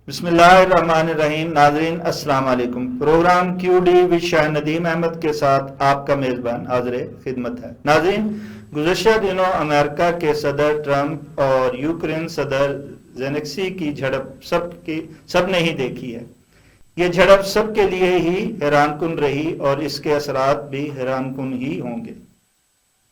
بسم اللہ الرحمن الرحیم. ناظرین السلام علیکم. پروگرام کیو ڈی وچ شاہ ندیم احمد کے ساتھ آپ کا میزبان حاضر خدمت ہے. ناظرین، گزشتہ دنوں امریکہ کے صدر ٹرمپ اور یوکرین صدر زیلنسکی کی جھڑپ سب نے ہی دیکھی ہے. یہ جھڑپ سب کے لیے ہی حیران کن رہی اور اس کے اثرات بھی حیران کن ہی ہوں گے.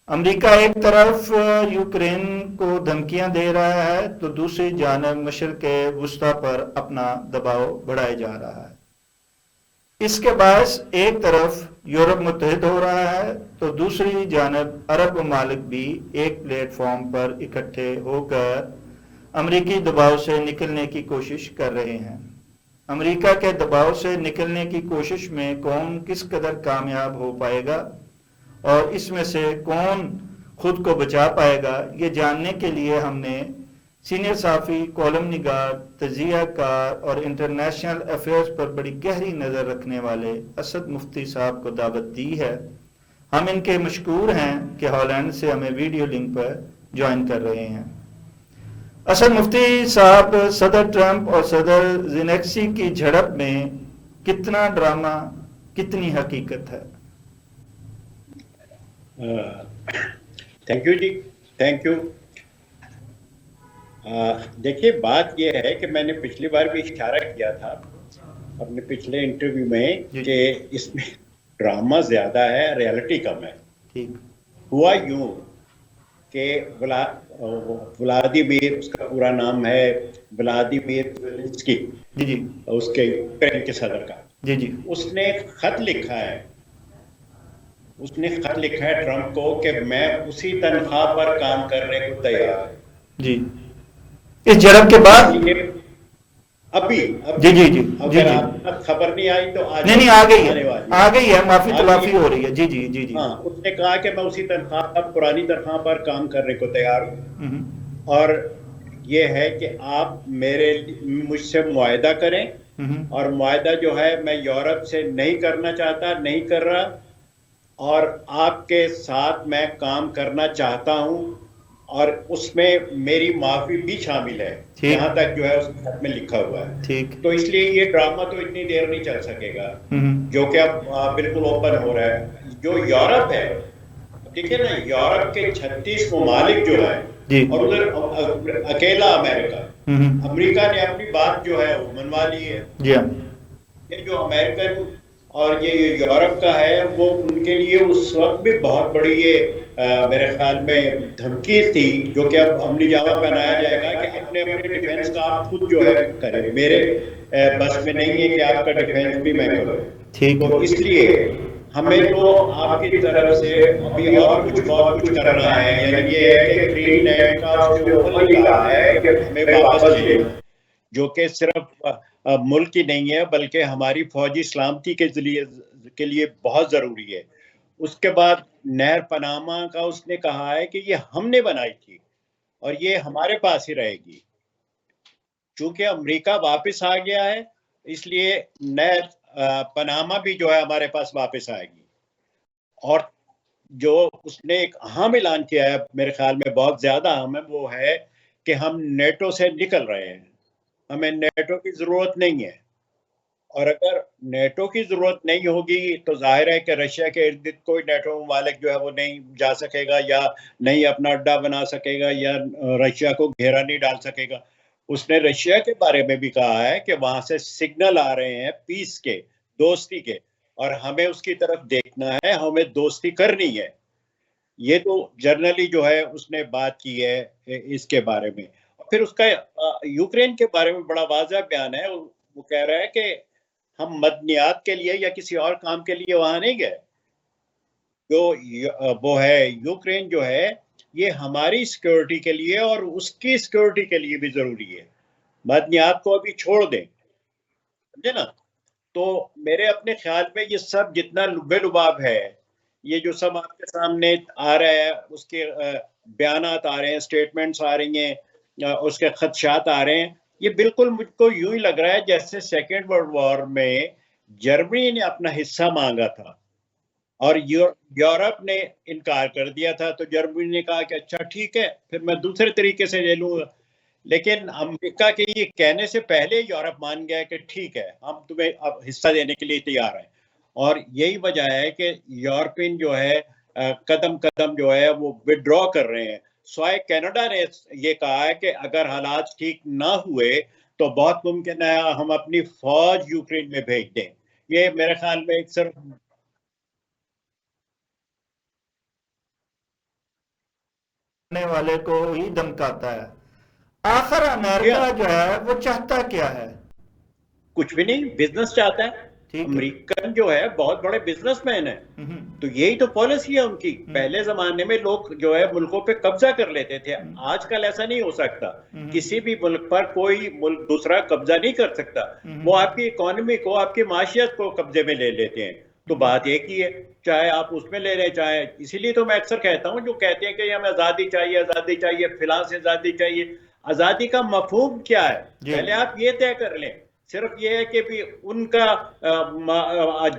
امریکہ ایک طرف یوکرین کو دھمکیاں دے رہا ہے تو دوسری جانب مشرق وسطی پر اپنا دباؤ بڑھائے جا رہا ہے. اس کے باعث ایک طرف یورپ متحد ہو رہا ہے تو دوسری جانب عرب ممالک بھی ایک پلیٹ فارم پر اکٹھے ہو کر امریکی دباؤ سے نکلنے کی کوشش کر رہے ہیں. امریکہ کے دباؤ سے نکلنے کی کوشش میں کون کس قدر کامیاب ہو پائے گا اور اس میں سے کون خود کو بچا پائے گا، یہ جاننے کے لیے ہم نے سینئر صحافی، کالم نگار، تجزیہ کار اور انٹرنیشنل افیئرز پر بڑی گہری نظر رکھنے والے اسد مفتی صاحب کو دعوت دی ہے. ہم ان کے مشکور ہیں کہ ہالینڈ سے ہمیں ویڈیو لنک پر جوائن کر رہے ہیں. اسد مفتی صاحب، صدر ٹرمپ اور صدر زیلنسکی کی جھڑپ میں کتنا ڈرامہ، کتنی حقیقت ہے؟ تھینک یو جی، تھینک یو. دیکھیے، بات یہ ہے کہ میں نے پچھلی بار بھی اشارہ کیا تھا اپنے پچھلے انٹرویو میں کہ اس میں ڈرامہ زیادہ ہے، ریالٹی کم ہے. ہوا یوں کہ ولادیمیر، اس کا پورا نام ہے ولادیمیر زیلنسکی، اس کے یوکرین کے صدر کا، اس نے خط لکھا ہے ٹرمپ کو کہ میں اسی تنخواہ پر کام کرنے کو تیار ہوں. جی، اس جھڑپ کے بعد ابھی جی آپ خبر نہیں آئی تو نہیں آ گئی ہے، معافی تلافی ہو رہی ہے. جی ہاں، اس نے کہا کہ میں اسی پرانی تنخواہ پر کام کرنے کو تیار ہوں، اور یہ ہے کہ آپ مجھ سے معاہدہ کریں، اور معاہدہ جو ہے میں یورپ سے نہیں کرنا چاہتا، نہیں کر رہا، اور آپ کے ساتھ میں کام کرنا چاہتا ہوں، اور اس میں میری معافی بھی شامل ہے، یہاں تک جو ہے اس خط میں لکھا ہوا ہے. تو اس لیے یہ ڈرامہ تو اتنی دیر نہیں چل سکے گا، جو کہ اب بالکل اوپن ہو رہا ہے. جو یورپ ہے، دیکھیں نا، یورپ کے 36 ممالک جو ہے، اور ادھر اکیلا امریکہ نے اپنی بات جو ہے وہ منوا لی ہے. یہ جو امریکن اور یہ یورپ کا ہے، وہ ان کے لیے اس وقت بھی بہت بڑی یہ میرے خیال میں دھمکی تھی، جو کہ اب عملی جامہ پہنایا جائے گا کہ اپنے ڈیفینس کا آپ خود جو ہے کریں، میرے بس میں نہیں ہے کہ آپ کا ڈیفینس بھی میں کروں. تو اس لیے ہمیں تو آپ کی طرف سے ابھی اور بہت کچھ کرنا ہے. یعنی یہ ہے کہ گرین لینڈ کا اس نے اوپنلی کہا ہے کہ ہمیں واپس لے لینا، جو کہ صرف ملک ہی نہیں ہے بلکہ ہماری فوجی سلامتی کے لیے بہت ضروری ہے. اس کے بعد نہر پاناما کا اس نے کہا ہے کہ یہ ہم نے بنائی تھی اور یہ ہمارے پاس ہی رہے گی. چونکہ امریکہ واپس آ گیا ہے، اس لیے نہر پاناما بھی جو ہے ہمارے پاس واپس آئے گی. اور جو اس نے ایک اہم اعلان کیا ہے، میرے خیال میں بہت زیادہ اہم ہے، وہ ہے کہ ہم نیٹو سے نکل رہے ہیں، ہمیں نیٹو کی ضرورت نہیں ہے. اور اگر نیٹو کی ضرورت نہیں ہوگی تو ظاہر ہے کہ رشیا کے ارد گرد کوئی نیٹو ممالک جو ہے وہ نہیں جا سکے گا، یا نہیں اپنا اڈا بنا سکے گا، یا رشیا کو گھیرا نہیں ڈال سکے گا. اس نے رشیا کے بارے میں بھی کہا ہے کہ وہاں سے سگنل آ رہے ہیں پیس کے، دوستی کے، اور ہمیں اس کی طرف دیکھنا ہے، ہمیں دوستی کرنی ہے. یہ تو جنرلی جو ہے اس نے بات کی ہے اس کے بارے میں. پھر اس کا یوکرین کے بارے میں بڑا واضح بیان ہے. وہ کہہ رہا ہے کہ ہم مدنیات کے لیے یا کسی اور کام کے لیے وہاں نہیں گئے. جو وہ ہے یوکرین جو ہے، یہ ہماری سیکیورٹی کے لیے اور اس کی سیکیورٹی کے لیے بھی ضروری ہے. مدنیات کو ابھی چھوڑ دیں، سمجھے نا. تو میرے اپنے خیال میں یہ سب جتنا لبے لباب ہے، یہ جو سب آپ کے سامنے آ رہا ہے، اس کے بیانات آ رہے ہیں، سٹیٹمنٹس آ رہی ہیں، اس کے خدشات آ رہے ہیں، یہ بالکل مجھ کو یوں ہی لگ رہا ہے جیسے سیکنڈ ورلڈ وار میں جرمنی نے اپنا حصہ مانگا تھا اور یورپ نے انکار کر دیا تھا، تو جرمنی نے کہا کہ اچھا ٹھیک ہے، پھر میں دوسرے طریقے سے لے لوں گا. لیکن امریکہ کے یہ کہنے سے پہلے یورپ مان گیا کہ ٹھیک ہے ہم تمہیں اب حصہ دینے کے لیے تیار ہیں، اور یہی وجہ ہے کہ یورپین جو ہے قدم قدم جو ہے وہ وڈرا کر رہے ہیں، سوائے کینیڈا نے یہ کہا ہے کہ اگر حالات ٹھیک نہ ہوئے تو بہت ممکن ہے ہم اپنی فوج یوکرین میں بھیج دیں. یہ میرے خیال میں ایک صرف والے کو ہی دمکاتا ہے. آخر امریکہ جو ہے وہ چاہتا کیا ہے؟ کچھ بھی نہیں، بزنس چاہتا ہے. امریکن جو ہے بہت بڑے بزنس مین ہیں، تو یہی تو پالیسی ہے ان کی. پہلے زمانے میں لوگ جو ہے ملکوں پہ قبضہ کر لیتے تھے، آج کل ایسا نہیں ہو سکتا. کسی بھی ملک پر کوئی ملک دوسرا قبضہ نہیں کر سکتا. وہ آپ کی اکانومی کو، آپ کی معیشت کو قبضے میں لے لیتے ہیں. تو بات ایک ہی ہے، چاہے آپ اس میں لے لیں چاہے. اسی لیے تو میں اکثر کہتا ہوں جو کہتے ہیں کہ ہمیں آزادی چاہیے، آزادی چاہیے، فلاں سے آزادی چاہیے. آزادی کا مفہوم کیا ہے پہلے آپ یہ طے کر لیں. صرف یہ ہے کہ بھی ان کا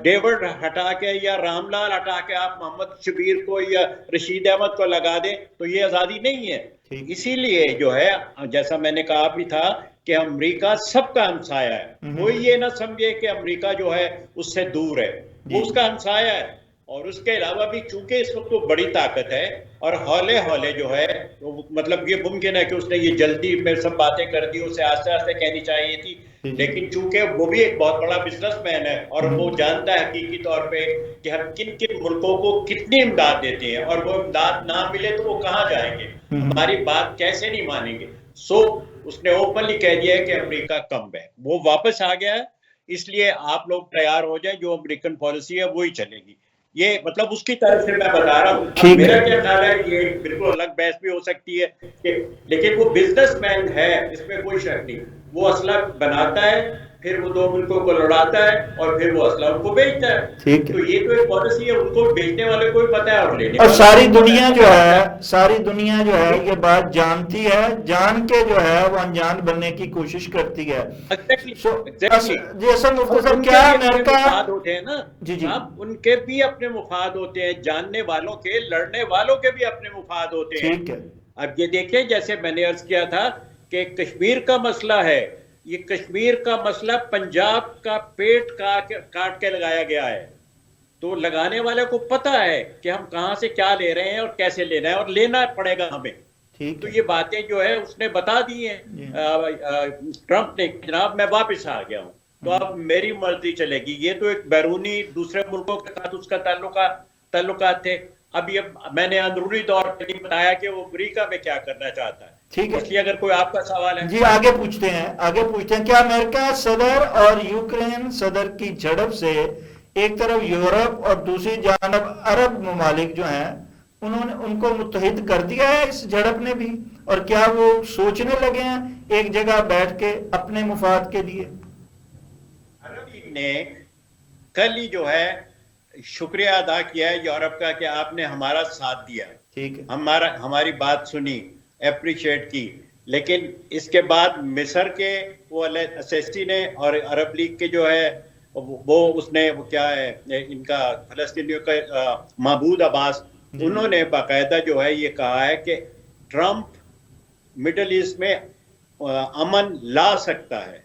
ڈیوڈ ہٹا کے یا رام لال ہٹا کے آپ محمد شبیر کو یا رشید احمد کو لگا دیں تو یہ آزادی نہیں ہے. اسی لیے جو ہے جیسا میں نے کہا بھی تھا کہ امریکہ سب کا ہمسایہ ہے. کوئی یہ نہ سمجھے کہ امریکہ جو ہے اس سے دور ہے، وہ اس کا ہمسایہ ہے. اور اس کے علاوہ بھی چونکہ اس وقت وہ بڑی طاقت ہے اور ہولے ہولے جو ہے مطلب یہ ممکن ہے کہ اس نے یہ جلدی میں سب باتیں کر دی، اسے آہستہ آہستہ کہنی چاہیے تھی. لیکن چونکہ وہ بھی ایک بہت بڑا بزنس مین ہے اور وہ جانتا ہے حقیقی طور پہ کہ ہم کن کن ملکوں کو کتنی امداد دیتے ہیں، اور وہ امداد نہ ملے تو وہ کہاں جائیں گے، ہماری بات کیسے نہیں مانیں گے. اس نے اوپنلی کہہ دیا ہے کہ امریکہ کم ہے، وہ واپس آ گیا ہے. اس لیے آپ لوگ تیار ہو جائیں، جو امریکن پالیسی ہے وہی چلے گی. یہ مطلب اس کی طرف سے میں بتا رہا ہوں. میرا کیا خیال ہے، یہ بالکل الگ بحث بھی ہو سکتی ہے، لیکن وہ بزنس مین ہے، اس میں کوئی شک نہیں. وہ اسلحہ بناتا ہے، پھر وہ دو ملکوں کو لڑاتا ہے اور پھر وہ اسلحہ ان کو بیچتا ہے. تو یہ تو ایک پالیسی ہے، ان کو بیچنے والے کو بھی پتا ہے اور لینے، اور ساری دنیا جو ہے یہ بات جانتی ہے، جان کے جو ہے وہ انجان بننے کی کوشش کرتی ہے. جیسا مفتی صاحب کیا امریکہ ہوتے ہیں نا، ان کے بھی اپنے مفاد ہوتے ہیں، جاننے والوں کے، لڑنے والوں کے بھی اپنے مفاد ہوتے ہیں. اب یہ دیکھیں جیسے میں نے عرض کیا تھا کہ کشمیر کا مسئلہ ہے، یہ کشمیر کا مسئلہ پنجاب کا پیٹ کاٹ کے لگایا گیا ہے. تو لگانے والے کو پتا ہے کہ ہم کہاں سے کیا لے رہے ہیں اور کیسے لینا ہے، اور لینا پڑے گا ہمیں. تو یہ باتیں جو ہے اس نے بتا دی ہیں ٹرمپ نے، جناب میں واپس آ گیا ہوں تو اب میری مرضی چلے گی. یہ تو ایک بیرونی دوسرے ملکوں کے ساتھ اس کا تعلقات تھے. ابھی میں نے اندرونی طور پہ نہیں بتایا کہ وہ امریکہ میں کیا کرنا چاہتا ہے. ٹھیک ہے، اس لیے اگر کوئی آپ کا سوال ہے جی آگے پوچھتے ہیں کیا امریکہ صدر اور یوکرین صدر کی جھڑپ سے ایک طرف یورپ اور دوسری جانب عرب ممالک جو ہیں ان کو متحد کر دیا ہے اس جھڑپ نے بھی، اور کیا وہ سوچنے لگے ہیں ایک جگہ بیٹھ کے اپنے مفاد کے لیے؟ عرب نے کل ہی جو ہے شکریہ ادا کیا ہے یورپ کا کہ آپ نے ہمارا ساتھ دیا، ٹھیک ہے، ہماری بات سنی، اپریشیٹ کی. لیکن اس کے بعد مصر کے وہ السیسی نے اور عرب لیگ کے جو ہے وہ اس نے وہ کیا ہے ان کا فلسطینیوں کا محمود عباس، انہوں نے باقاعدہ جو ہے یہ کہا ہے کہ ٹرمپ مڈل ایسٹ میں امن لا سکتا ہے.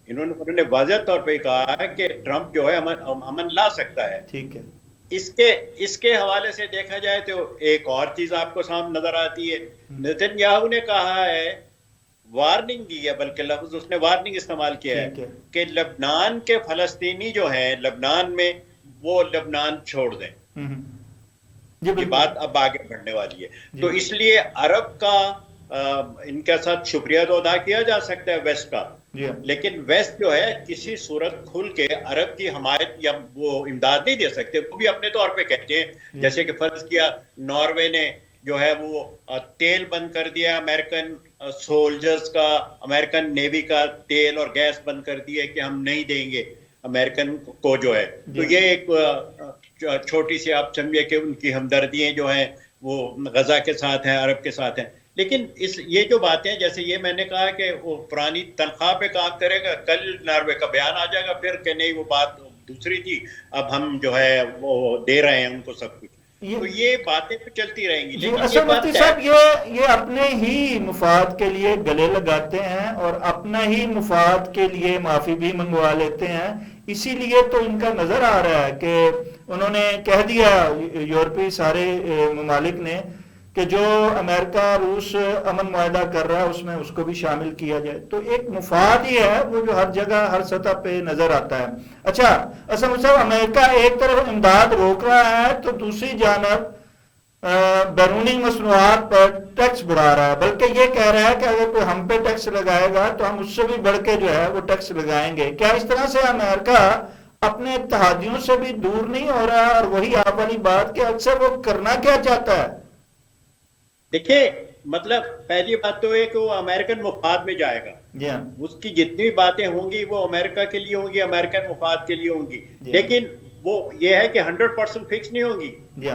انہوں نے واضح طور پہ کہا ہے کہ ٹرمپ جو ہے امن لا سکتا ہے. ٹھیک ہے. اس کے حوالے سے دیکھا جائے تو ایک اور چیز آپ کو سامنے نظر آتی ہے. نیتن یاہو نے کہا ہے، وارننگ دی ہے، بلکہ لفظ اس نے وارننگ استعمال کیا ہے کہ لبنان کے فلسطینی جو ہیں لبنان میں، وہ لبنان چھوڑ دیں. یہ بات اب آگے بڑھنے والی ہے. تو اس لیے عرب کا ان کے ساتھ شکریہ تو ادا کیا جا سکتا ہے ویسٹ کا، لیکن ویسٹ جو ہے کسی صورت کھل کے عرب کی حمایت یا وہ امداد نہیں دے سکتے. وہ بھی اپنے طور پہ کہتے ہیں، جیسے کہ فرض کیا ناروے نے جو ہے وہ تیل بند کر دیا امریکن سولجرز کا، امریکن نیوی کا تیل اور گیس بند کر دیا کہ ہم نہیں دیں گے امریکن کو جو ہے. تو یہ ایک چھوٹی سی آپ سمجھے کہ ان کی ہمدردیاں جو ہیں وہ غزہ کے ساتھ ہیں، عرب کے ساتھ ہیں. لیکن یہ جو باتیں جیسے یہ میں نے کہا کہ وہ پرانی تنخواہ پہ کام کرے گا، کل ناروے کا بیان آ جائے گا پھر کہ نہیں وہ بات دوسری تھی، اب ہم جو ہے وہ دے رہے ہیں ان کو سب کچھ. تو یہ باتیں تو چلتی رہیں گی. جی اصل مفتی صاحب یہ اپنے ہی مفاد کے لیے گلے لگاتے ہیں اور اپنا ہی مفاد کے لیے معافی بھی منگوا لیتے ہیں. اسی لیے تو ان کا نظر آ رہا ہے کہ انہوں نے کہہ دیا یورپی سارے ممالک نے کہ جو امریکہ روس امن معاہدہ کر رہا ہے اس میں اس کو بھی شامل کیا جائے. تو ایک مفاد ہی ہے وہ جو ہر جگہ ہر سطح پہ نظر آتا ہے. اچھا اسد صاحب امریکہ ایک طرف امداد روک رہا ہے تو دوسری جانب بیرونی مصنوعات پر ٹیکس بڑھا رہا ہے, بلکہ یہ کہہ رہا ہے کہ اگر کوئی ہم پہ ٹیکس لگائے گا تو ہم اس سے بھی بڑھ کے جو ہے وہ ٹیکس لگائیں گے. کیا اس طرح سے امریکہ اپنے اتحادیوں سے بھی دور نہیں ہو رہا ہے؟ اور وہی آپ والی بات کہ اکثر وہ کرنا کیا چاہتا ہے. دیکھیے مطلب پہلی بات تو ہے کہ وہ امریکن مفاد میں جائے گا. جی ہاں, اس کی جتنی بھی باتیں ہوں گی وہ امریکہ کے لیے ہوں گی, امریکن مفاد کے لیے ہوں گی. لیکن وہ یہ ہے کہ 100% فکس نہیں ہوگی,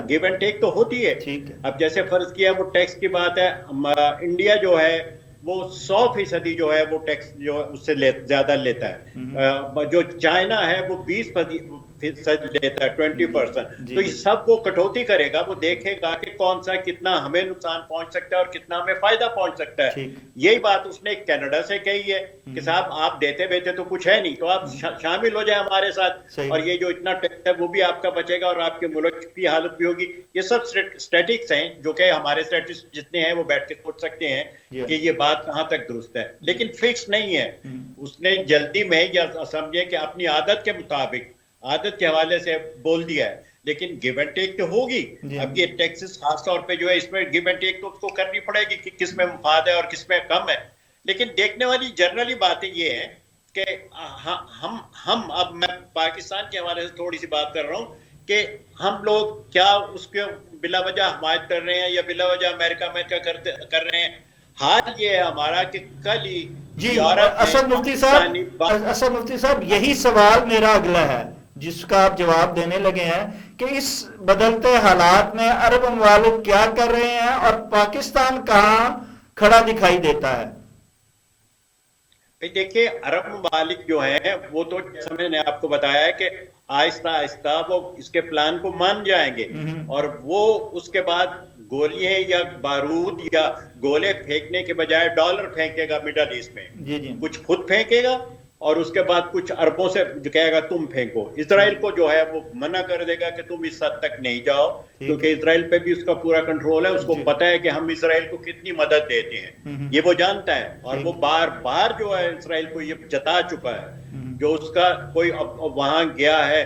گیو اینڈ ٹیک تو ہوتی ہے. اب جیسے فرض کیا وہ ٹیکس کی بات ہے, انڈیا جو ہے وہ 100% جو ہے وہ ٹیکس جو اس سے زیادہ لیتا ہے. جو چائنا ہے وہ 20% لیتا ہے, 20%. تو یہ سب وہ کٹوتی کرے گا, وہ دیکھے گا کہ کون سا کتنا ہمیں نقصان پہنچ سکتا ہے اور کتنا ہمیں فائدہ پہنچ سکتا ہے. یہی بات اس نے کینیڈا سے کہی ہے کہ صاحب آپ دیتے بیتے تو کچھ ہے نہیں, تو آپ شامل ہو جائیں ہمارے ساتھ, اور یہ جو اتنا ٹیکس ہے وہ بھی آپ کا بچے گا اور آپ کے ملک کی حالت بھی ہوگی. یہ سب اسٹیٹکس ہیں جو کہ ہمارے اسٹیٹسٹ جتنے ہیں وہ بیٹھ کے سوچ سکتے ہیں کہ یہ بات کہاں تک درست ہے, لیکن فکس نہیں ہے. اس نے جلدی میں یا سمجھے کہ اپنی عادت کے مطابق, عادت کے حوالے سے بول دیا ہے, لیکن گیو اینڈ ٹیک تو ہوگی. اب یہ ٹیکسز خاص طور پہ جو ہے اس میں گیو اینڈ ٹیک تو اس کو کرنی پڑے گی کہ کس میں مفاد ہے اور کس میں کم ہے. لیکن دیکھنے والی جنرلی باتیں یہ ہیں کہ ہم اب میں پاکستان کے حوالے سے تھوڑی سی بات کر رہا ہوں کہ ہم لوگ کیا اس کے بلا وجہ حمایت کر رہے ہیں یا بلا وجہ امریکہ کر رہے ہیں. حال یہ ہے ہمارا کہ کل ہی جی اسد مفتی صاحب یہی سوال میرا اگلا ہے جس کا آپ جواب دینے لگے ہیں کہ اس بدلتے حالات میں عرب ممالک کیا کر رہے ہیں اور پاکستان کہاں کھڑا دکھائی دیتا ہے. دیکھیے عرب ممالک جو ہیں وہ تو جیسا میں نے آپ کو بتایا ہے کہ آہستہ آہستہ وہ اس کے پلان کو مان جائیں گے, اور وہ اس کے بعد گولیاں یا بارود یا گولے پھینکنے کے بجائے ڈالر پھینکے گا مڈل ایسٹ میں. کچھ خود پھینکے گا اور اس کے بعد کچھ عربوں سے جو کہے گا تم پھینکو. اسرائیل کو جو ہے وہ منع کر دے گا کہ تم اس حد تک نہیں جاؤ, کیونکہ اسرائیل پہ بھی اس کا پورا کنٹرول ہے. اس کو پتا ہے کہ ہم اسرائیل کو کتنی مدد دیتے ہیں, یہ وہ جانتا ہے, اور وہ بار بار جو ہے اسرائیل کو یہ جتا چکا ہے. جو اس کا کوئی وہاں گیا ہے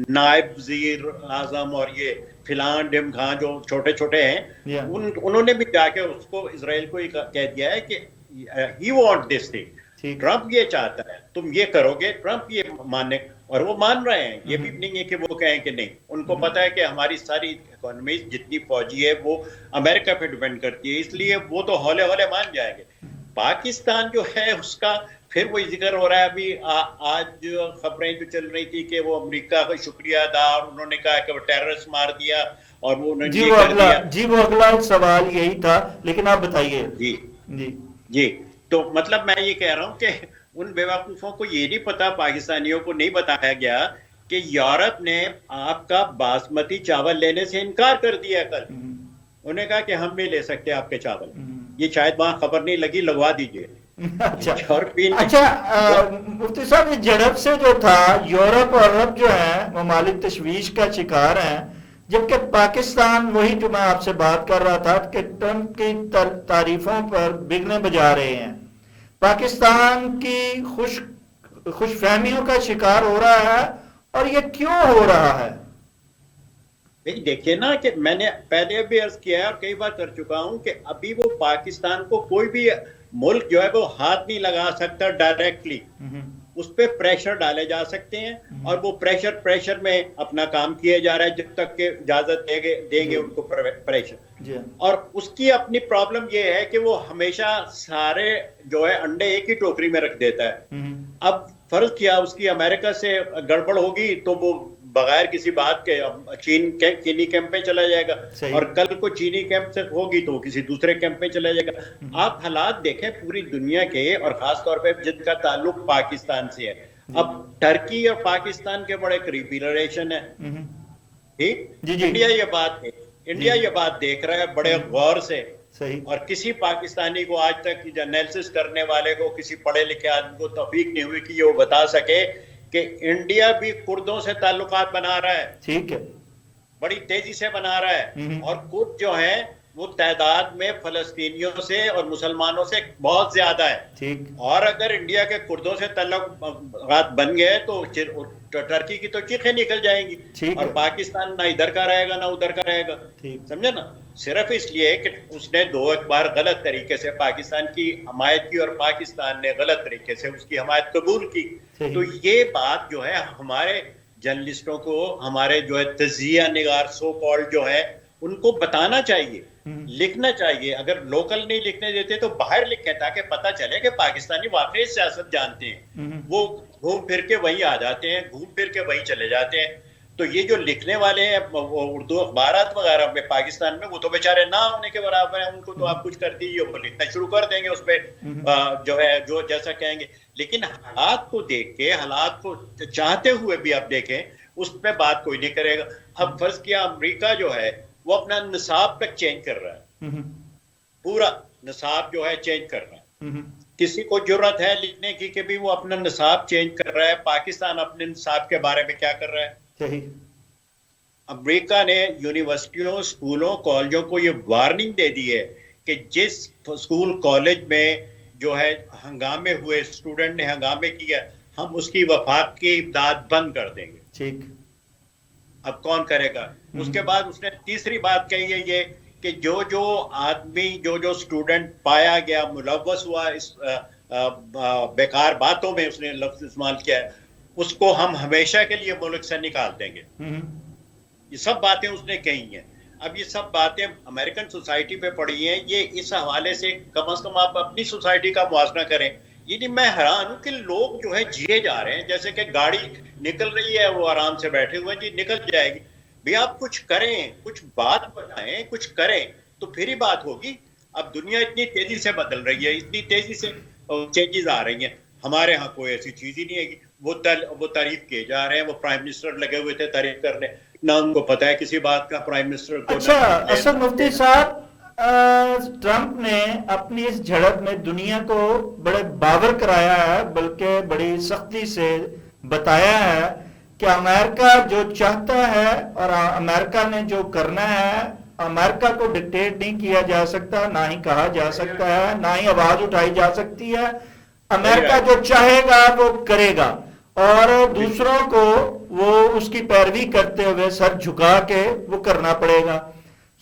نائب وزیر اعظم اور یہ فلان ڈمگھاں جو چھوٹے چھوٹے ہیں, انہوں نے بھی جا کے اس کو اسرائیل کو کہہ دیا ہے کہ ہی وانٹ دس تھنگ, ٹرمپ یہ چاہتا ہے تم یہ کرو گے. ٹرمپ یہ ماننے, اور وہ مان رہے ہیں, یہ بھی نہیں ہے کہ وہ کہیں کہ نہیں. ان کو پتا ہے کہ ہماری ساری اکانومی جتنی فوجی ہے وہ امریکہ پہ ڈیپینڈ کرتی ہے, اس لیے وہ تو ہولے ہولے مان جائیں گے. پاکستان جو ہے اس کا پھر وہی ذکر ہو رہا ہے. ابھی آج خبریں جو چل رہی تھی کہ وہ امریکہ کا شکریہ ادا, اور انہوں نے کہا کہ وہ ٹیررسٹ مار دیا اور وہ انہوں نے یہ کر دیا. جی وہ اگلا سوال یہی تھا, لیکن آپ بتائیے. جی تو مطلب میں یہ کہہ رہا ہوں کہ ان بیوقوفوں کو یہ نہیں پتا, پاکستانیوں کو نہیں بتایا گیا کہ یورپ نے آپ کا باسمتی چاول لینے سے انکار کر دیا کل. انہوں نے کہا کہ ہم نہیں لے سکتے آپ کے چاول. یہ شاید وہاں خبر نہیں لگی, لگوا دیجئے. اچھا مفتی صاحب یہ جڑپ سے جو تھا یورپ اور عرب جو ہیں ممالک تشویش کا شکار ہیں, جبکہ پاکستان وہی جو میں آپ سے بات کر رہا تھا کہ ٹرمپ کی تعریفوں پر بگنے بجا رہے ہیں. پاکستان کی خوش فہمیوں کا شکار ہو رہا ہے, اور یہ کیوں ہو رہا ہے؟ دیکھیے نا کہ میں نے پہلے بھی عرض کیا ہے اور کئی بار کر چکا ہوں کہ ابھی وہ پاکستان کو کوئی بھی ملک جو ہے وہ ہاتھ نہیں لگا سکتا ڈائریکٹلی. اس پہ پریشر ڈالے جا سکتے ہیں, اور وہ پریشر میں اپنا کام کیا جا رہا ہے جب تک کہ اجازت دیں گے ان کو پریشر. اور اس کی اپنی پرابلم یہ ہے کہ وہ ہمیشہ سارے جو ہے انڈے ایک ہی ٹوکری میں رکھ دیتا ہے. اب فرض کیا اس کی امریکہ سے گڑبڑ ہوگی تو وہ بغیر کسی بات کے چینی کیمپ میں چلا جائے گا, اور کل کو چینی کیمپ سے ہوگی تو وہ کسی دوسرے کیمپ میں چلا جائے گا. آپ حالات دیکھیں پوری دنیا کے, اور خاص طور پہ جن کا تعلق پاکستان سے ہے. اب ٹرکی اور پاکستان کے بڑے قریبی ریلیشن ہے, ٹھیک جی جی انڈیا یہ بات دیکھ رہا ہے بڑے غور سے. صحیح. اور کسی پاکستانی کو آج تک انالیسس کرنے والے کو, کسی پڑھے لکھے آدمی کو توفیق نہیں ہوئی کہ یہ وہ بتا سکے کہ انڈیا بھی کردوں سے تعلقات بنا رہا ہے. ٹھیک ہے. بڑی تیزی سے بنا رہا ہے. اور کرد جو ہیں وہ تعداد میں فلسطینیوں سے اور مسلمانوں سے بہت زیادہ ہے. ٹھیک. اور اگر انڈیا کے کردوں سے تعلقات بن گئے تو ٹرکی کی تو چیخیں نکل جائیں گی. اور پاکستان نہ ادھر کا رہے گا نہ ادھر کا رہے گا. سمجھے نا, صرف اس لیے کہ اس نے 2 بار غلط طریقے سے پاکستان کی حمایت کی اور پاکستان نے غلط طریقے سے اس کی حمایت قبول کی. تو یہ بات جو ہے ہمارے جرنلسٹوں کو, ہمارے جو ہے تجزیہ نگار سو کالڈ جو ہے, ان کو بتانا چاہیے, لکھنا چاہیے. اگر لوکل نہیں لکھنے دیتے تو باہر لکھیں تاکہ پتہ چلے کہ پاکستانی واقعی سیاست جانتے ہیں. وہ گھوم پھر کے وہیں آ جاتے ہیں, گھوم پھر کے وہیں چلے جاتے ہیں. تو یہ جو لکھنے والے ہیں اردو اخبارات وغیرہ میں پاکستان میں, وہ تو بیچارے نہ ہونے کے برابر ہیں. ان کو تو آپ کچھ کر دیجیے, وہ لکھنا شروع کر دیں گے اس پہ جو ہے جو جیسا کہیں گے. لیکن حالات کو دیکھ کے, حالات کو چاہتے ہوئے بھی آپ دیکھیں, اس پہ بات کوئی نہیں کرے گا. اب فرض کیا امریکہ جو ہے وہ اپنا نصاب تک چینج کر رہا ہے, پورا نصاب جو ہے چینج کر رہا ہے. کسی کو جرت ہے لکھنے کی کہ بھی وہ اپنا نصاب چینج کر رہا ہے. پاکستان اپنے نصاب کے بارے میں کیا کر رہا ہے؟ صحیح. امریکہ نے یونیورسٹیوں, اسکولوں, کالجوں کو یہ وارننگ دے دی ہے کہ جس اسکول کالج میں جو ہے ہنگامے ہوئے, اسٹوڈنٹ نے ہنگامے کیا, ہم اس کی وفاق کی امداد بند کر دیں گے. ٹھیک. اب کون کرے گا؟ اس کے بعد اس نے تیسری بات کہی ہے یہ کہ جو آدمی, جو اسٹوڈنٹ پایا گیا ملوث ہوا اس بیکار باتوں میں, اس نے لفظ استعمال کیا ہے, اس کو ہم ہمیشہ کے لیے ملک سے نکال دیں گے. یہ سب باتیں اس نے کہی ہیں. اب یہ سب باتیں امریکن سوسائٹی پہ پڑی ہیں. یہ اس حوالے سے کم از کم آپ اپنی سوسائٹی کا موازنہ کریں. یعنی میں حیران ہوں کہ لوگ جو ہے جیے جا رہے ہیں جیسے کہ گاڑی نکل رہی ہے, وہ آرام سے بیٹھے ہوئے ہیں, جی نکل جائے گی. بھی آپ کچھ کریں, کچھ بات بتائیں, کچھ کریں تو پھر ہی بات ہوگی. اب دنیا اتنی تیزی سے بدل رہی ہے, اتنی تیزی سے چینجز آ رہی ہیں. ہمارے ہاں کوئی ایسی چیز ہی نہیں ہے. وہ تعریف کیے جا رہے ہیں. وہ پرائم منسٹر لگے ہوئے تھے تعریف کرنے, نہ ان کو پتا ہے کسی بات کا پرائم منسٹر کو. اچھا اسد مفتی صاحب, ٹرمپ نے اپنی اس جھڑپ میں دنیا کو بڑے باور کرایا ہے, بلکہ بڑی سختی سے بتایا ہے کہ امریکہ جو چاہتا ہے اور امریکہ نے جو کرنا ہے, امریکہ کو ڈکٹیٹ نہیں کیا جا سکتا, نہ ہی کہا جا سکتا ہے, نہ ہی آواز اٹھائی جا سکتی ہے. امریکہ جو چاہے گا وہ کرے گا, اور دوسروں کو وہ اس کی پیروی کرتے ہوئے سر جھکا کے وہ کرنا پڑے گا.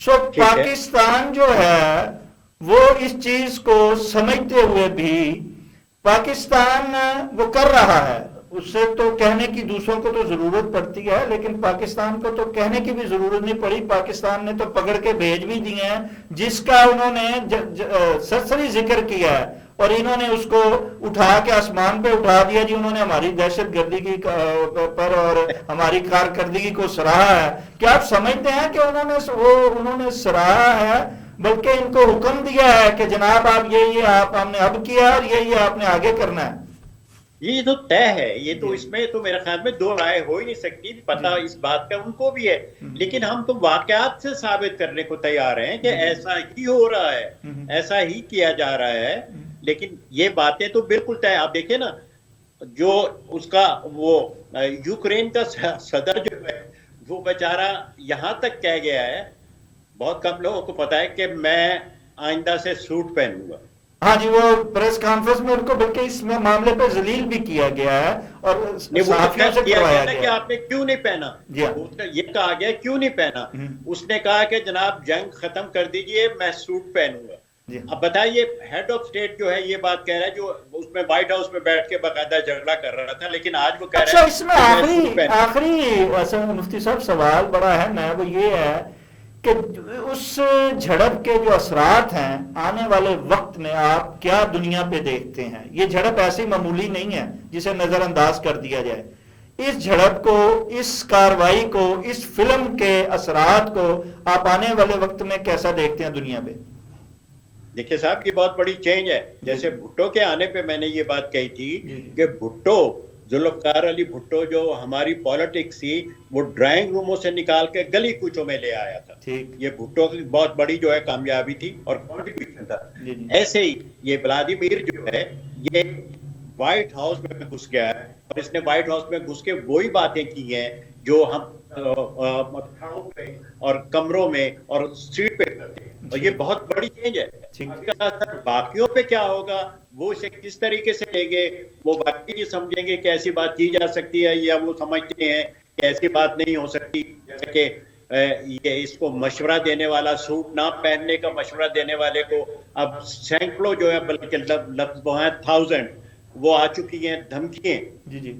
سو پاکستان جو ہے وہ اس چیز کو سمجھتے ہوئے بھی پاکستان وہ کر رہا ہے. اس سے تو کہنے کی دوسروں کو تو ضرورت پڑتی ہے, لیکن پاکستان کو تو کہنے کی بھی ضرورت نہیں پڑی. پاکستان نے تو پکڑ کے بھیج بھی دیے ہیں, جس کا انہوں نے سرسری ذکر کیا ہے, اور انہوں نے اس کو اٹھا کے آسمان پہ اٹھا دیا. جی انہوں نے ہماری دہشت گردی کی پر اور ہماری کارکردگی کو سراہا ہے. کیا آپ سمجھتے ہیں کہ انہوں نے سراہا ہے, بلکہ ان کو حکم دیا ہے کہ جناب آپ یہ آپ ہم نے اب کیا اور یہ آپ نے آگے کرنا ہے؟ یہ تو طے ہے. یہ تو اس میں تو میرے خیال میں دو رائے ہو ہی نہیں سکتی. پتہ اس بات کا ان کو بھی ہے, لیکن ہم تو واقعات سے ثابت کرنے کو تیار ہیں کہ ایسا ہی ہو رہا ہے, ایسا ہی کیا جا رہا ہے. لیکن یہ باتیں تو بالکل طے. آپ دیکھیں نا, جو اس کا وہ یوکرین کا صدر جو ہے وہ بیچارہ یہاں تک کہہ گیا ہے, بہت کم لوگوں کو پتا ہے کہ میں آئندہ سے سوٹ پہنوں گا. ہاں جی, وہ پریس کانفرنس میں ان کو بلکہ اس میں معاملے پہ ذلیل بھی کیا گیا ہے اور صحافیوں سے کروایا گیا کہ آپ نے کیوں نہیں پہنا. یہ کہا گیا کیوں نہیں پہنا. اس نے کہا کہ جناب جنگ ختم کر دیجئے, میں سوٹ پہنوں گا. اب بتائیے, ہیڈ آف اسٹیٹ جو ہے یہ بات کہہ رہا ہے, جو اس میں وائٹ ہاؤس میں بیٹھ کے باقاعدہ جھگڑا کر رہا تھا, لیکن آج وہ کہہ رہا ہے. اس میں آخری مفتی صاحب سوال بڑا ہے نا, وہ یہ ہے کہ اس جھڑپ کے جو اثرات ہیں آنے والے وقت میں آپ کیا دنیا پہ دیکھتے ہیں؟ یہ جھڑپ ایسی معمولی نہیں ہے جسے نظر انداز کر دیا جائے. اس جھڑپ کو, اس کاروائی کو, اس فلم کے اثرات کو آپ آنے والے وقت میں کیسا دیکھتے ہیں دنیا پہ؟ دیکھیں صاحب, یہ بہت بڑی چینج ہے. جیسے بھٹو کے آنے پہ میں نے یہ بات کہی تھی کہ بھٹو ذوالفقار علی بھٹو جو ہماری پالیٹکس تھی وہ ڈرائنگ روموں سے نکال کے گلی کوچوں میں لے آیا تھا. یہ بھٹو کی بہت بڑی جو ہے کامیابی تھی اور کنٹریبیوشن تھا. ایسے ہی یہ ولادیمیر جو ہے یہ وائٹ ہاؤس میں گھس گیا ہے اور اس نے وائٹ ہاؤس میں گھس کے وہی باتیں کی ہیں جو ہم مکھاؤں پہ اور کمروں میں اور اسٹریٹ پہ کرتے ہیں, اور یہ بہت بڑی چینج ہے. اس کا اثر باقیوں پہ کیا ہوگا وہ اسے کس طریقے سے لیں گے, وہ باقی یہ سمجھیں گے کہ ایسی بات کی جا سکتی ہے یا وہ سمجھتے ہیں کہ ایسی بات نہیں ہو سکتی. جیسے کہ یہ اس کو مشورہ دینے والا, سوٹ نہ پہننے کا مشورہ دینے والے کو اب سینکڑوں جو ہے بلکہ لفظ وہ ہیں 1000 وہ آ چکی ہیں دھمکیاں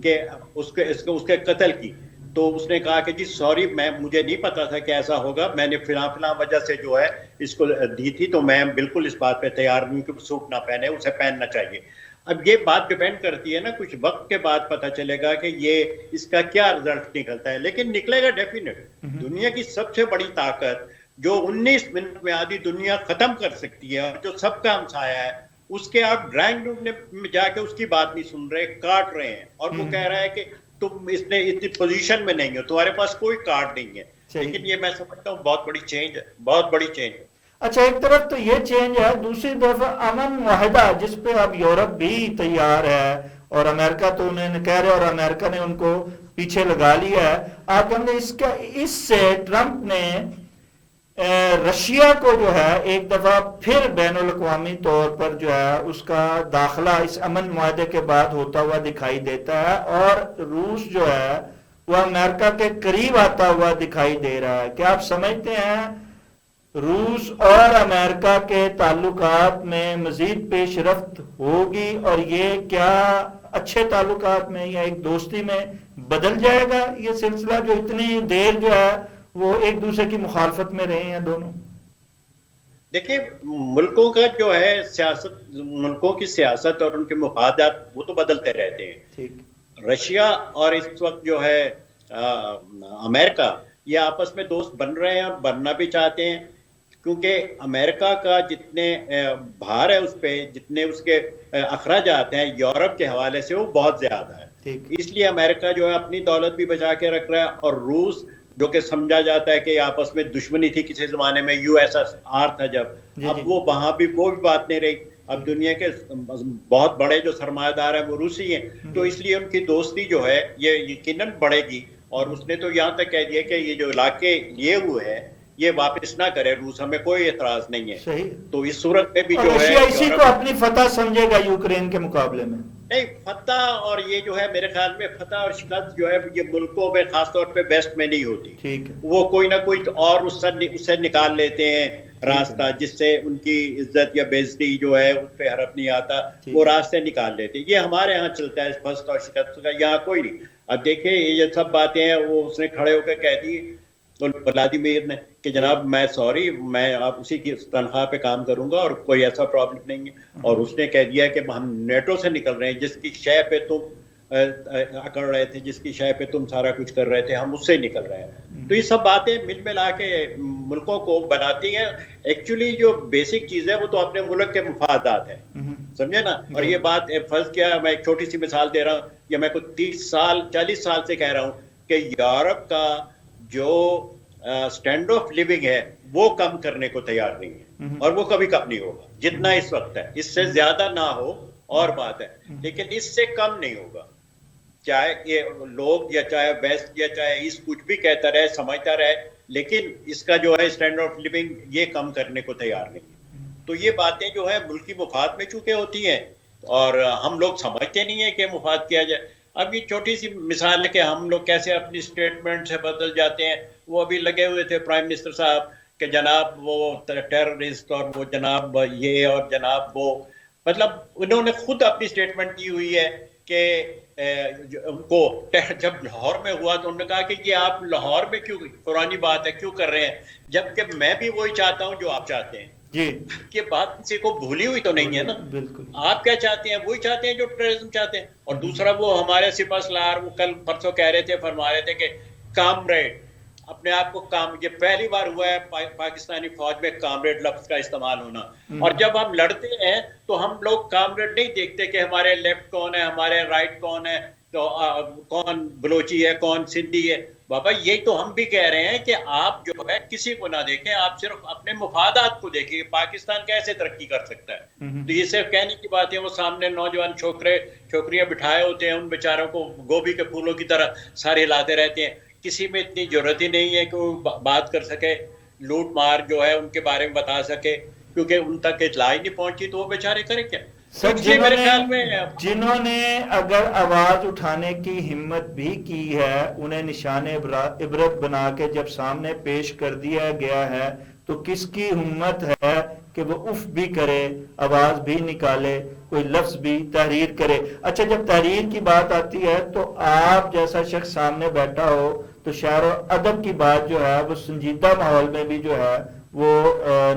کہ اس کے قتل کی. تو اس نے کہا کہ جی سوری مجھے نہیں پتا تھا کہ ایسا ہوگا, میں نے فلاں وجہ سے جو ہے اس کو دی تھی, تو میں بالکل اس بات پہ تیار نہیں کہ سوٹ نہ پہنے, اسے پہننا چاہیے. اب یہ بات ڈیپینڈ کرتی ہے نا, کچھ وقت کے بعد پتہ چلے گا کہ یہ اس کا کیا رزلٹ نکلتا ہے, لیکن نکلے گا ڈیفینیٹ. دنیا کی سب سے بڑی طاقت جو 19 منٹ میں آدھی دنیا ختم کر سکتی ہے اور جو سب کا ہمسایہ ہے, اس کے آپ ڈرائنگ روم میں جا کے اس کی بات نہیں سن رہے, کاٹ رہے ہیں, اور وہ کہہ رہا ہے کہ تم اتنی پوزیشن میں نہیں ہو, تمہارے پاس کوئی کارڈ نہیں ہے. لیکن یہ میں سمجھتا ہوں بہت بڑی چینج ہے, بہت بڑی چینج ہے. اچھا, ایک طرف تو یہ چینج ہے, دوسری طرف امن معاہدہ جس پہ اب یورپ بھی تیار ہے اور امریکہ تو انہیں کہہ رہے اور امریکہ نے ان کو پیچھے لگا لیا ہے. آپ کہیں اس سے ٹرمپ نے رشیا کو جو ہے ایک دفعہ پھر بین الاقوامی طور پر جو ہے اس کا داخلہ اس امن معاہدے کے بعد ہوتا ہوا دکھائی دیتا ہے, اور روس جو ہے وہ امریکہ کے قریب آتا ہوا دکھائی دے رہا ہے. کیا آپ سمجھتے ہیں روس اور امریکہ کے تعلقات میں مزید پیش رفت ہوگی, اور یہ کیا اچھے تعلقات میں یا ایک دوستی میں بدل جائے گا یہ سلسلہ جو اتنی دیر جو ہے وہ ایک دوسرے کی مخالفت میں رہے ہیں دونوں؟ دیکھیں, ملکوں کا جو ہے سیاست, ملکوں کی سیاست اور ان کے مفادات وہ تو بدلتے رہتے ہیں. رشیا اور اس وقت جو ہے امریکہ یہ آپس میں دوست بن رہے ہیں اور بننا بھی چاہتے ہیں, کیونکہ امریکہ کا جتنے بھار ہے اس پہ, جتنے اس کے اخراجات ہیں یورپ کے حوالے سے وہ بہت زیادہ ہے. اس لیے امریکہ جو ہے اپنی دولت بھی بچا کے رکھ رہا ہے, اور روس جو کہ سمجھا جاتا ہے کہ آپس میں دشمنی تھی کسی زمانے میں, USSR تھا جب, اب وہ وہاں بھی وہ بھی بات نہیں رہی. اب دنیا کے بہت بڑے جو سرمایہ دار ہیں وہ روسی ہیں, تو اس لیے ان کی دوستی جو ہے یہ یقیناً بڑھے گی. اور اس نے تو یہاں تک کہہ دیا کہ یہ جو علاقے لیے ہوئے ہیں یہ واپس نہ کرے روس, ہمیں کوئی اعتراض نہیں ہے. تو اس صورت میں بھی جو ہے اسی کو اپنی فتح سمجھے گا یوکرین کے مقابلے میں. نہیں, فتح اور یہ جو ہے میرے خیال میں فتح اور شکست جو ہے یہ ملکوں میں خاص طور پہ ویسٹ میں نہیں ہوتی. وہ کوئی نہ کوئی اور اس سے نکال لیتے ہیں راستہ, جس سے ان کی عزت یا بے عزتی جو ہے اس پہ حرف نہیں آتا, وہ راستے نکال لیتے ہیں. یہ ہمارے ہاں چلتا ہے فتح اور شکست کا, یہاں کوئی نہیں. اب دیکھیں یہ سب باتیں ہیں وہ اس نے کھڑے ہو کے کہہ دی ولادیمیر نے کہ جناب میں سوری, میں آپ اسی کی تنخواہ پہ کام کروں گا اور کوئی ایسا پرابلم نہیں ہے. اور اس نے کہہ دیا کہ ہم نیٹو سے نکل رہے ہیں, جس کی شے پہ تم اکڑ رہے تھے, جس کی شے پہ تم سارا کچھ کر رہے تھے, ہم اس سے نکل رہے ہیں. تو یہ سب باتیں مل ملا کے ملکوں کو بناتی ہیں. ایکچولی جو بیسک چیز ہے وہ تو اپنے ملک کے مفادات ہیں, سمجھے نا. اور یہ بات فرض کیا, میں ایک چھوٹی سی مثال دے رہا ہوں, یا میں کو 30 سال 40 سال سے کہہ رہا ہوں کہ یورپ کا جو سٹینڈ آف لیونگ ہے وہ کم کرنے کو تیار نہیں ہے, اور وہ کبھی کم نہیں ہوگا جتنا اس وقت ہے. اس سے زیادہ نہ ہو اور بات ہے, لیکن اس سے کم نہیں ہوگا. چاہے یہ لوگ یا چاہے ویسٹ یا چاہے ایسٹ کچھ بھی کہتا رہے, سمجھتا رہے, لیکن اس کا جو ہے سٹینڈ آف لیونگ یہ کم کرنے کو تیار نہیں ہے. تو یہ باتیں جو ہے ملکی مفاد میں چونکہ ہوتی ہیں, اور ہم لوگ سمجھتے نہیں ہیں کہ مفاد کیا جائے. اب یہ چھوٹی سی مثال ہے کہ ہم لوگ کیسے اپنی اسٹیٹمنٹ سے بدل جاتے ہیں. وہ ابھی لگے ہوئے تھے پرائم منسٹر صاحب کہ جناب وہ ٹیررسٹ اور وہ جناب یہ اور جناب وہ, مطلب انہوں نے خود اپنی اسٹیٹمنٹ کی ہوئی ہے کہ ان کو جب لاہور میں ہوا تو انہوں نے کہا کہ یہ آپ لاہور میں کیوں, پرانی بات ہے, کیوں کر رہے ہیں, جبکہ میں بھی وہی چاہتا ہوں جو آپ چاہتے ہیں. جی, یہ بات کسی کو بھولی ہوئی تو نہیں ہے نا. بالکل, آپ کیا چاہتے ہیں وہی چاہتے ہیں جو ٹیررزم چاہتے ہیں. اور دوسرا وہ ہمارے سپہ سالار وہ کل پرسوں کہہ رہے تھے, فرما رہے تھے کہ کامریڈ, اپنے آپ کو یہ پہلی بار ہوا ہے پاکستانی فوج میں کامریڈ لفظ کا استعمال ہونا. اور جب ہم لڑتے ہیں تو ہم لوگ کامریڈ نہیں دیکھتے کہ ہمارے لیفٹ کون ہے, ہمارے رائٹ کون ہے, تو کون بلوچی ہے کون سندھی ہے. بابا یہی تو ہم بھی کہہ رہے ہیں کہ آپ جو ہے کسی کو نہ دیکھیں, آپ صرف اپنے مفادات کو دیکھیں. پاکستان کیسے ترقی کر سکتا ہے؟ تو یہ صرف کہنے کی بات ہے. وہ سامنے نوجوان چھوکریاں بٹھائے ہوتے ہیں, ان بیچاروں کو گوبھی کے پھولوں کی طرح سارے ہلاتے رہتے ہیں. کسی میں اتنی ضرورت ہی نہیں ہے کہ وہ بات کر سکے, لوٹ مار جو ہے ان کے بارے میں بتا سکے, کیونکہ ان تک اطلاع ہی نہیں پہنچی تو وہ بیچارے کریں کیا. سر جنہوں نے اگر آواز اٹھانے کی ہمت بھی کی ہے, انہیں نشان عبرت بنا کے جب سامنے پیش کر دیا گیا ہے, تو کس کی ہمت ہے کہ وہ اف بھی کرے, آواز بھی نکالے, کوئی لفظ بھی تحریر کرے. اچھا, جب تحریر کی بات آتی ہے تو آپ جیسا شخص سامنے بیٹھا ہو تو شعر و ادب کی بات جو ہے وہ سنجیدہ ماحول میں بھی جو ہے وہ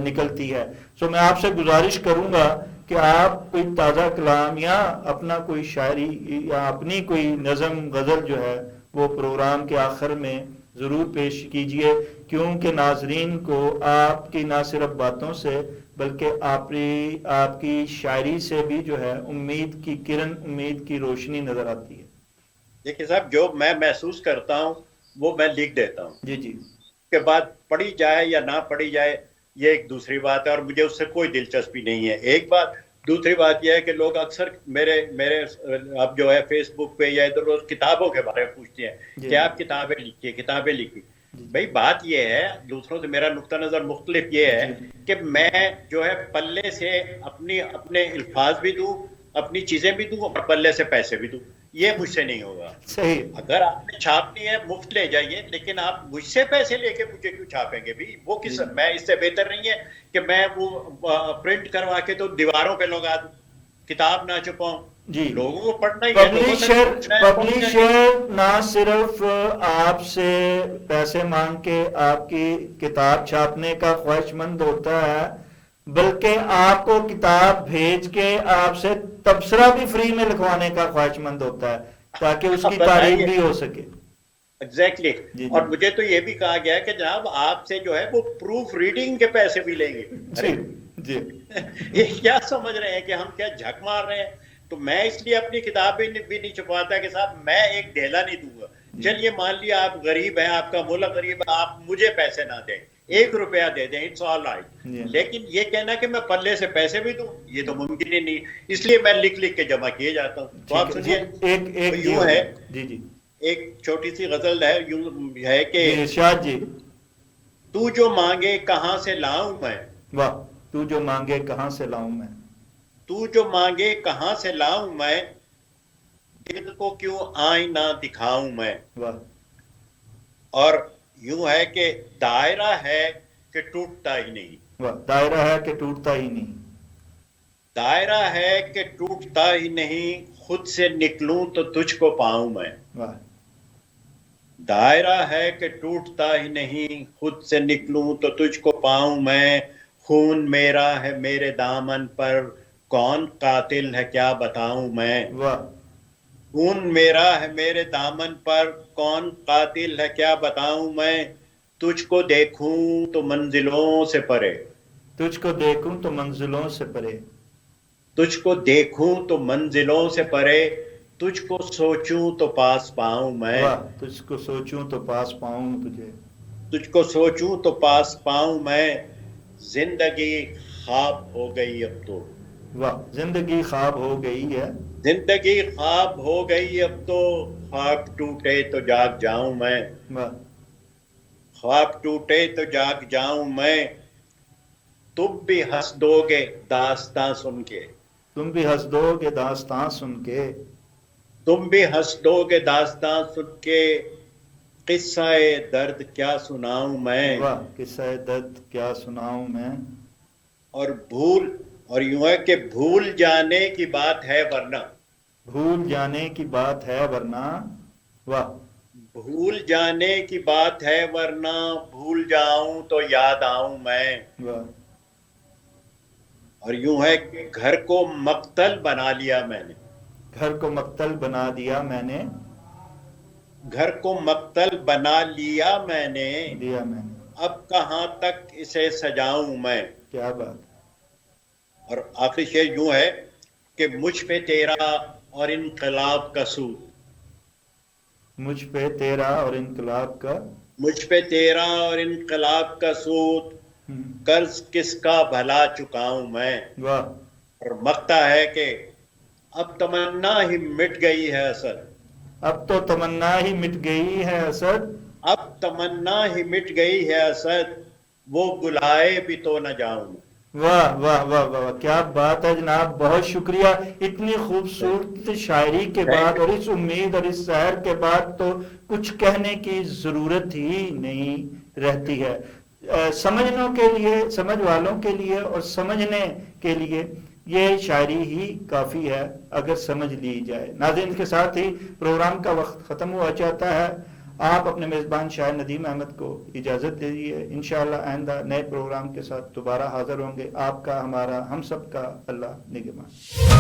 نکلتی ہے. سو میں آپ سے گزارش کروں گا کہ آپ کوئی تازہ کلام یا اپنا کوئی شاعری یا اپنی کوئی نظم غزل جو ہے وہ پروگرام کے آخر میں ضرور پیش کیجئے, کیونکہ ناظرین کو آپ کی نہ صرف باتوں سے بلکہ آپ کی شاعری سے بھی جو ہے امید کی کرن, امید کی روشنی نظر آتی ہے. دیکھیں صاحب, جو میں محسوس کرتا ہوں وہ میں لکھ دیتا ہوں. جی جی. کے بعد پڑھی جائے یا نہ پڑھی جائے یہ ایک دوسری بات ہے, اور مجھے اس سے کوئی دلچسپی نہیں ہے. ایک بات. دوسری بات یہ ہے کہ لوگ اکثر میرے اب جو ہے فیس بک پہ یا ادھر روز کتابوں کے بارے میں پوچھتے ہیں کہ آپ کتابیں لکھی. بھائی بات یہ ہے, دوسروں سے میرا نقطہ نظر مختلف یہ ہے کہ میں جو ہے پلے سے اپنے الفاظ بھی دوں, اپنی چیزیں بھی دوں, اور پلے سے پیسے بھی دوں. یہ مجھ سے نہیں ہوگا. صحیح. اگر آپ نے چھاپنی ہے مفت لے جائیے, لیکن آپ مجھ سے پیسے لے کے مجھے کیوں چھاپیں گے بھی؟ وہ کس میں اس سے بہتر نہیں ہے کہ میں وہ پرنٹ کروا کے تو دیواروں پہ لگا دوں, کتاب نہ چھپاؤں. جی, لوگوں کو پڑھنا ہی ہے. پبلشر نہ صرف آپ سے پیسے مانگ کے آپ کی کتاب چھاپنے کا خواہش مند ہوتا ہے, بلکہ آپ کو کتاب بھیج کے آپ سے تبصرہ بھی فری میں لکھوانے کا خواہش مند ہوتا ہے تاکہ اس کی تعریف بھی ہو سکے. ایگزیکٹلی. اور مجھے تو یہ بھی کہا گیا کہ جناب آپ سے جو ہے وہ پروف ریڈنگ کے پیسے بھی لیں گے. جی. یہ کیا سمجھ رہے ہیں کہ ہم کیا جھک مار رہے ہیں؟ تو میں اس لیے اپنی کتابیں بھی نہیں چھپواتا کہ صاحب میں ایک ڈھیلا نہیں دوں گا. چلیے مان لیا آپ غریب ہیں, آپ کا ملک غریب ہے, آپ مجھے پیسے نہ دیں, 1 روپیہ دے دیں, اٹس آل رائٹ. لیکن یہ کہنا کہ میں پلے سے پیسے بھی دوں, یہ تو ممکن ہی نہیں. اس لیے میں لکھ کے جمع کیے جاتا ہوں. تو آپ سنیے, یوں ہے, ایک چھوٹی سی غزل ہے, یوں ہے کہ ارشاد جی. تو جو مانگے کہاں سے لاؤں میں. واہ. تو جو مانگے کہاں سے لاؤں میں. تو جو مانگے کہاں سے لاؤں میں, دل کو کیوں آئینہ دکھاؤں میں. واہ. اور یوں ہے کہ دائرہ ہے کہ ٹوٹتا ہی نہیں. واہ. دائرہ ہے کہ ٹوٹتا ہی نہیں. دائرہ ہے کہ ٹوٹتا ہی نہیں, خود سے نکلوں تو تجھ کو پاؤں میں. واہ. دائرہ ہے کہ ٹوٹتا ہی نہیں, خود سے نکلوں تو تجھ کو پاؤں میں. خون میرا ہے میرے دامن پر, کون قاتل ہے کیا بتاؤں میں. واہ. خون میرا ہے میرے دامن پر, کون قاتل ہے کیا بتاؤں میں. تجھ کو دیکھوں تو منزلوں سے پرے. تجھ کو دیکھوں تو منزلوں سے پرے. تجھ کو دیکھوں تو منزلوں سے پرے, تجھ کو سوچوں تو پاس پاؤں میں. واہ. تجھ کو سوچوں تو پاس پاؤں تجھے. تجھ کو سوچوں تو پاس پاؤں میں. زندگی خواب ہو گئی اب تو. واہ. زندگی خواب ہو گئی ہے. زندگی خواب ہو گئی اب تو, خواب ٹوٹے تو جاگ جاؤں میں. واہ. خواب ٹوٹے تو جاگ جاؤں میں. تم بھی ہنس دو گے داستاں سن کے. تم بھی ہنس دو گے داستاں سن کے. تم بھی ہنس دو گے داستاں سن کے. قصہ درد کیا سناؤں میں. واہ. قصہ درد کیا سناؤں میں. اور یوں ہے کہ بھول جانے کی بات ہے ورنہ. بھول جانے کی بات ہے ورنہ. واہ. بھول جانے کی بات ہے ورنہ, بھول جاؤں تو یاد آؤں میں. واہ. اور یوں ہے کہ گھر کو مقتل بنا لیا میں نے. گھر کو مقتل بنا دیا میں نے. گھر کو مقتل بنا لیا میں نے. اب کہاں تک اسے سجاؤں میں. کیا بات. اور آخری شعر یوں ہے کہ مجھ پہ تیرا اور انقلاب کا سود. مجھ پہ تیرا اور انقلاب کا مجھ پہ تیرا اور انقلاب کا سود، قرض کس کا بھلا چکاؤں میں. واہ. اور مقتا ہے کہ اب تمنا ہی مٹ گئی ہے اسد. اب تو تمنا ہی مٹ گئی ہے اسد. اب تمنا ہی مٹ گئی ہے اسد، وہ بلائے بھی تو نہ جاؤں. واہ واہ واہ واہ، کیا بات ہے جناب، بہت شکریہ. اتنی خوبصورت شاعری کے بعد اور اس امید اور اس سحر کے بعد تو کچھ کہنے کی ضرورت ہی نہیں رہتی ہے. سمجھنوں کے لیے، سمجھ والوں کے لیے اور سمجھنے کے لیے یہ شاعری ہی کافی ہے اگر سمجھ لی جائے. ناظرین، کے ساتھ ہی پروگرام کا وقت ختم ہوا چاہتا ہے. آپ اپنے میزبان شاعر ندیم احمد کو اجازت دے دیجیے. انشاءاللہ آئندہ نئے پروگرام کے ساتھ دوبارہ حاضر ہوں گے. آپ کا، ہمارا، ہم سب کا اللہ نگہبان.